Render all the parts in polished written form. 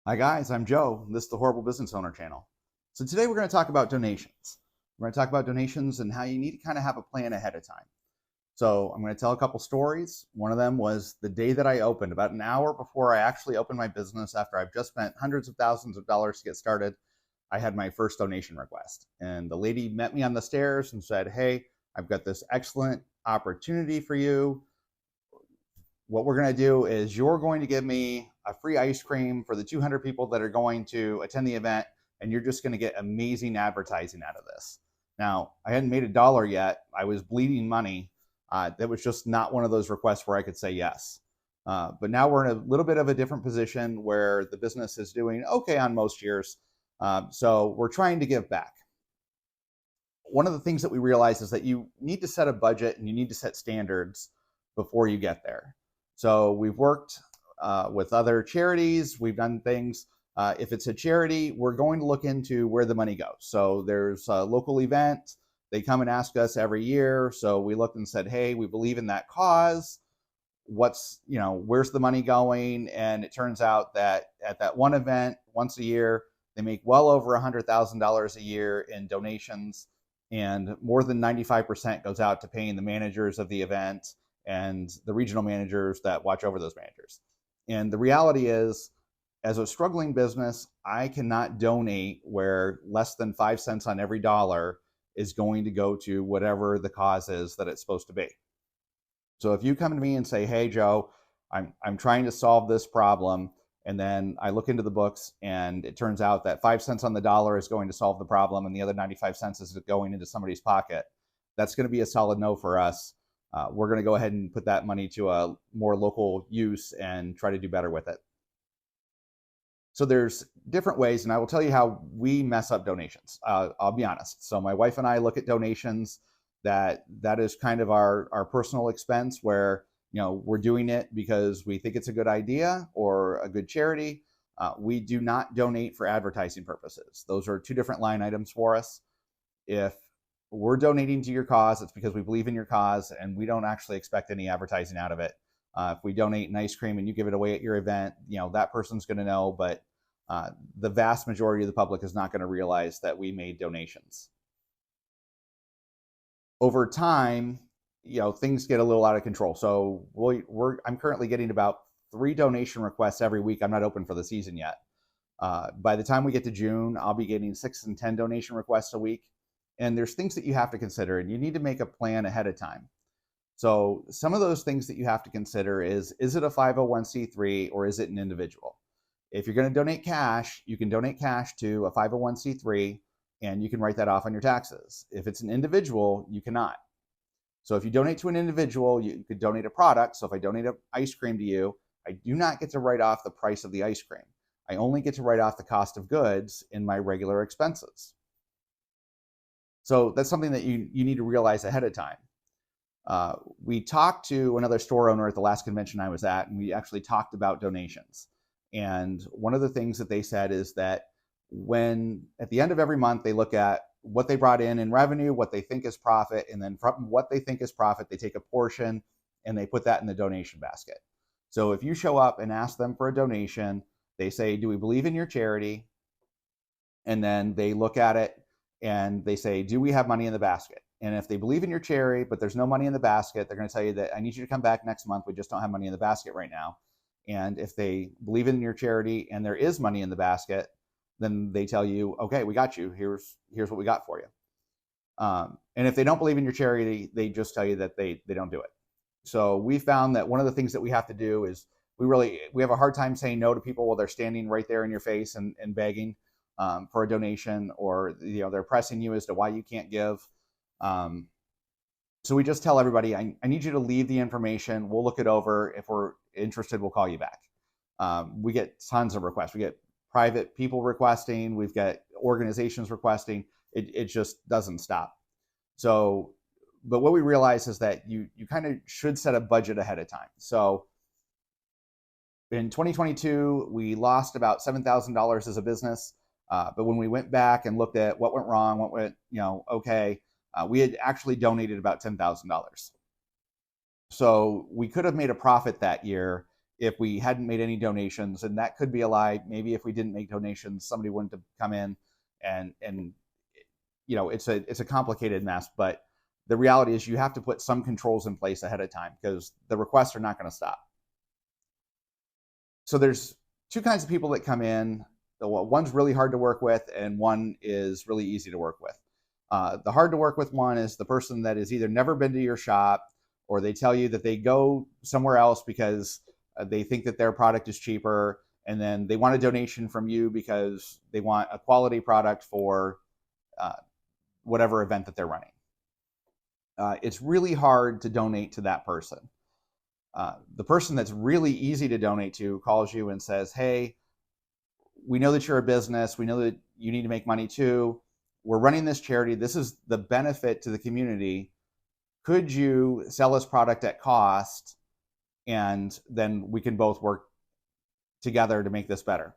Hi guys, I'm Joe. This is the Horrible Business Owner channel. So today we're going to talk about donations. We're going to talk about donations and how you need to kind of have a plan ahead of time. So I'm going to tell a couple stories. One of them was the day that I opened, about an hour before I actually opened my business after I've just spent hundreds of thousands of dollars to get started. I had my first donation request. And the lady met me on the stairs and said, "Hey, I've got this excellent opportunity for you. What we're going to do is you're going to give me a free ice cream for the 200 people that are going to attend the event, and you're just going to get amazing advertising out of this." Now, I hadn't made a dollar yet. I was bleeding money. That was just not one of those requests where I could say yes. But now we're in a little bit of a different position where the business is doing okay on most years. So we're trying to give back. One of the things that we realize is that you need to set a budget and you need to set standards before you get there. So we've worked with other charities. We've done things. If it's a charity, we're going to look into where the money goes. So there's a local event. They come and ask us every year. So we looked and said, "Hey, we believe in that cause. Where's the money going?" And it turns out that at that one event, once a year, they make well over $100,000 a year in donations, and more than 95% goes out to paying the managers of the event and the regional managers that watch over those managers. And the reality is, as a struggling business, I cannot donate where less than 5 cents on every dollar is going to go to whatever the cause is that it's supposed to be. So if you come to me and say, "Hey, Joe, I'm trying to solve this problem," and then I look into the books and it turns out that 5 cents on the dollar is going to solve the problem and the other 95 cents is going into somebody's pocket, that's going to be a solid no for us. We're going to go ahead and put that money to a more local use and try to do better with it. So there's different ways, and I will tell you how we mess up donations. I'll be honest. So my wife and I look at donations that is kind of our personal expense, where we're doing it because we think it's a good idea or a good charity. We do not donate for advertising purposes. Those are two different line items for us. If we're donating to your cause, it's because we believe in your cause, and we don't actually expect any advertising out of it. If we donate an ice cream and you give it away at your event, that person's going to know, but the vast majority of the public is not going to realize that we made donations. Over time, things get a little out of control. So I'm currently getting about 3 donation requests every week. I'm not open for the season yet. By the time we get to June, I'll be getting 6 and 10 donation requests a week. And there's things that you have to consider, and you need to make a plan ahead of time. So some of those things that you have to consider is it a 501c3 or is it an individual? If you're going to donate cash, you can donate cash to a 501c3 and you can write that off on your taxes. If it's an individual, you cannot. So if you donate to an individual, you could donate a product. So if I donate an ice cream to you, I do not get to write off the price of the ice cream. I only get to write off the cost of goods in my regular expenses. So that's something that you need to realize ahead of time. We talked to another store owner at the last convention I was at, and we actually talked about donations. And one of the things that they said is that when at the end of every month, they look at what they brought in revenue, what they think is profit, and then from what they think is profit, they take a portion and they put that in the donation basket. So if you show up and ask them for a donation, they say, "Do we believe in your charity?" And then they look at it and they say, "Do we have money in the basket?" And if they believe in your charity, but there's no money in the basket, they're going to tell you that, "I need you to come back next month. We just don't have money in the basket right now." And if they believe in your charity and there is money in the basket, then they tell you, "Okay, we got you. Here's what we got for you." And if they don't believe in your charity, they just tell you that they don't do it. So we found that one of the things that we have to do is we have a hard time saying no to people while they're standing right there in your face and begging for a donation, or they're pressing you as to why you can't give. So we just tell everybody, I need you to leave the information. We'll look it over. If we're interested, we'll call you back. We get tons of requests. We get private people requesting. We've got organizations requesting. It just doesn't stop. So, but what we realize is that you kind of should set a budget ahead of time. So in 2022, we lost about $7,000 as a business. But when we went back and looked at what went wrong, what went, okay, we had actually donated about $10,000. So we could have made a profit that year if we hadn't made any donations, and that could be a lie. Maybe if we didn't make donations, somebody wouldn't have come in, and it's a complicated mess. But the reality is you have to put some controls in place ahead of time because the requests are not going to stop. So there's two kinds of people that come in. One's really hard to work with, and one is really easy to work with. The hard to work with one is the person that has either never been to your shop, or they tell you that they go somewhere else because they think that their product is cheaper, and then they want a donation from you because they want a quality product for whatever event that they're running. It's really hard to donate to that person. The person that's really easy to donate to calls you and says, hey, we know that you're a business. We know that you need to make money too. We're running this charity. This is the benefit to the community. Could you sell us product at cost? And then we can both work together to make this better.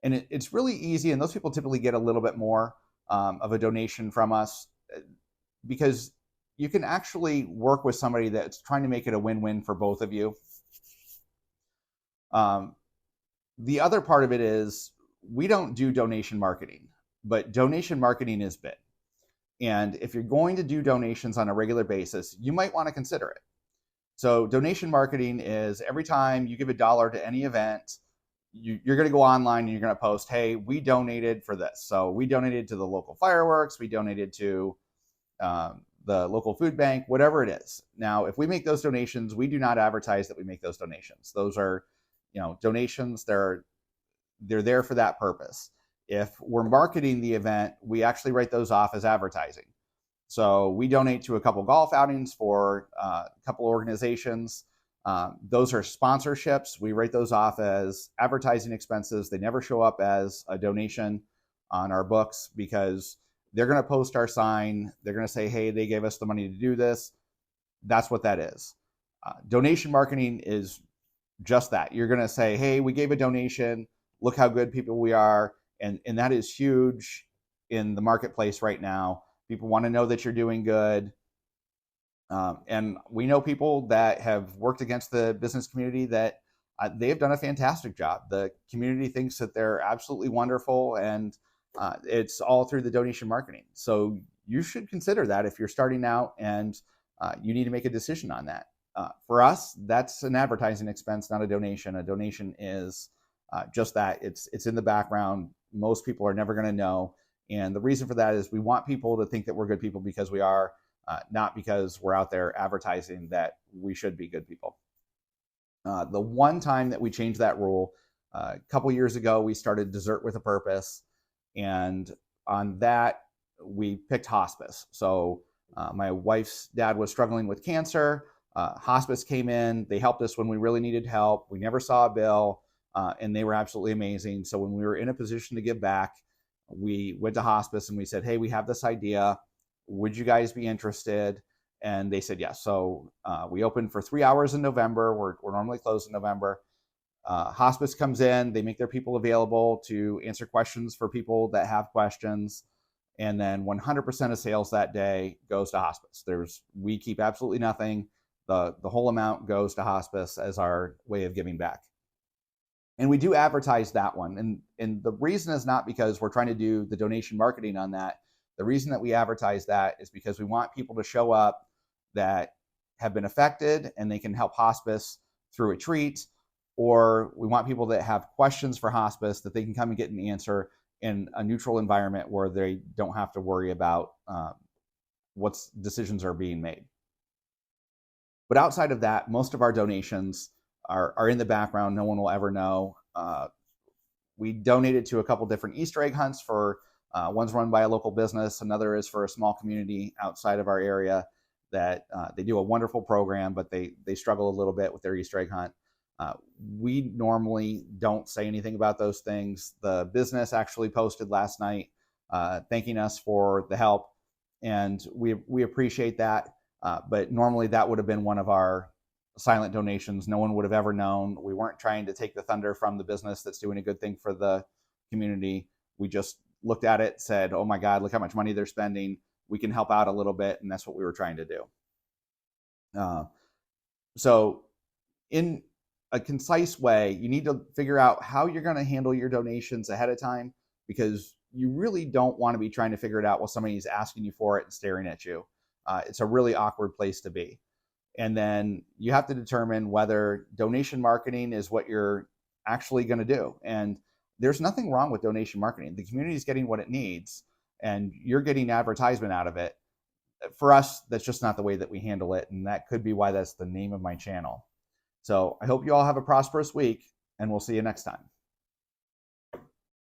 And it's really easy. And those people typically get a little bit more of a donation from us because you can actually work with somebody that's trying to make it a win-win for both of you. The other part of it is we don't do donation marketing, but donation marketing is big. And if you're going to do donations on a regular basis, you might want to consider it. So donation marketing is every time you give $1 to any event, you're going to go online and you're going to post, hey, we donated for this. So we donated to the local fireworks, we donated to the local food bank, whatever it is. Now, if we make those donations, we do not advertise that we make those donations. Those are, donations. They're there for that purpose. If we're marketing the event, we actually write those off as advertising. So we donate to a couple golf outings for a couple organizations. Those are sponsorships. We write those off as advertising expenses. They never show up as a donation on our books because they're going to post our sign. They're going to say, hey, they gave us the money to do this. That's what that is. Donation marketing is just that. You're going to say, hey, we gave a donation. Look how good people we are. And that is huge in the marketplace right now. People want to know that you're doing good. And we know people that have worked against the business community that they have done a fantastic job. The community thinks that they're absolutely wonderful, and it's all through the donation marketing. So you should consider that if you're starting out and you need to make a decision on that. For us, that's an advertising expense, not a donation. A donation is just that. It's in the background. Most people are never going to know. And the reason for that is we want people to think that we're good people because we are, not because we're out there advertising that we should be good people. The one time that we changed that rule, a couple years ago, we started Dessert with a Purpose. And on that, we picked hospice. So my wife's dad was struggling with cancer. Hospice came in. They helped us when we really needed help. We never saw a bill, and they were absolutely amazing. So when we were in a position to give back, we went to hospice and we said, hey, we have this idea. Would you guys be interested? And they said yes. So we opened for 3 hours in November. We're normally closed in November. Hospice comes in. They make their people available to answer questions for people that have questions. And then 100% of sales that day goes to hospice. We keep absolutely nothing. The whole amount goes to hospice as our way of giving back. And we do advertise that one. And the reason is not because we're trying to do the donation marketing on that. The reason that we advertise that is because we want people to show up that have been affected and they can help hospice through a treat, or we want people that have questions for hospice that they can come and get an answer in a neutral environment where they don't have to worry about what decisions are being made. But outside of that, most of our donations are in the background. No one will ever know. We donated to a couple different Easter egg hunts for one's run by a local business. Another is for a small community outside of our area that they do a wonderful program, but they struggle a little bit with their Easter egg hunt. We normally don't say anything about those things. The business actually posted last night thanking us for the help, and we appreciate that. But normally that would have been one of our silent donations. No one would have ever known. We weren't trying to take the thunder from the business that's doing a good thing for the community. We just looked at it, said, oh my God, look how much money they're spending. We can help out a little bit. And that's what we were trying to do. So in a concise way. You need to figure out how you're going to handle your donations ahead of time, because you really don't want to be trying to figure it out while somebody's asking you for it and staring at you. It's a really awkward place to be. And then you have to determine whether donation marketing is what you're actually going to do. And there's nothing wrong with donation marketing. The community is getting what it needs, and you're getting advertisement out of it. For us, that's just not the way that we handle it. And that could be why that's the name of my channel. So I hope you all have a prosperous week, and we'll see you next time.